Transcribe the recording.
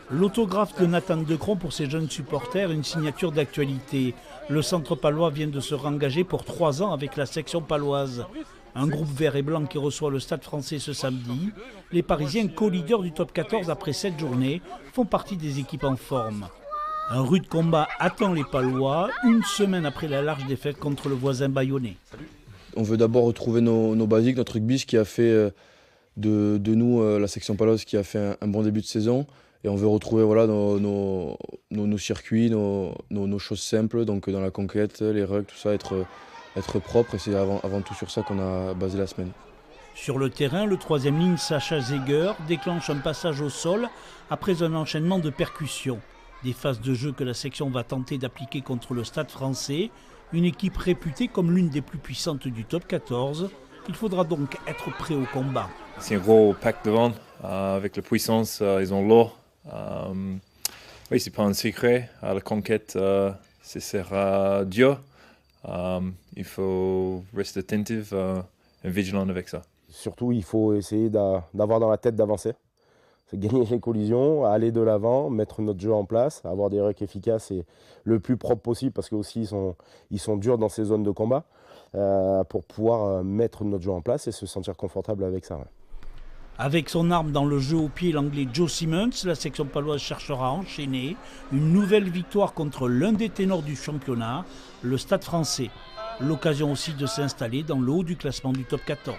L'autographe de Nathan Decron pour ses jeunes supporters, une signature d'actualité. Le centre palois vient de se réengager pour 3 ans avec la section paloise. Un groupe vert et blanc qui reçoit le Stade Français ce samedi. Les Parisiens, co-leaders du top 14 après 7 journées, font partie des équipes en forme. Un rude combat attend les Palois, une semaine après la large défaite contre le voisin bayonnais. On veut d'abord retrouver nos basiques, notre rugby, ce qui a fait de nous la section paloise qui a fait un bon début de saison. Et on veut retrouver voilà, nos circuits, nos choses simples, donc dans la conquête, les rugs, tout ça, être propre. Et c'est avant tout sur ça qu'on a basé la semaine. Sur le terrain, le troisième ligne, Sacha Zeger, déclenche un passage au sol après un enchaînement de percussions. Des phases de jeu que la section va tenter d'appliquer contre le Stade Français, une équipe réputée comme l'une des plus puissantes du top 14. Il faudra donc être prêt au combat. C'est un gros pack devant, avec la puissance, ils ont l'eau. Oui, c'est pas un secret. La conquête, ce sera dur. Il faut rester attentif et vigilant avec ça. Surtout, il faut essayer d'avoir dans la tête d'avancer. C'est gagner les collisions, aller de l'avant, mettre notre jeu en place, avoir des rucks efficaces et le plus propre possible parce qu'aussi ils sont durs dans ces zones de combat pour pouvoir mettre notre jeu en place et se sentir confortable avec ça. Ouais. Avec son arme dans le jeu au pied, l'anglais Joe Simmons, la section paloise cherchera à enchaîner une nouvelle victoire contre l'un des ténors du championnat, le Stade Français. L'occasion aussi de s'installer dans le haut du classement du top 14.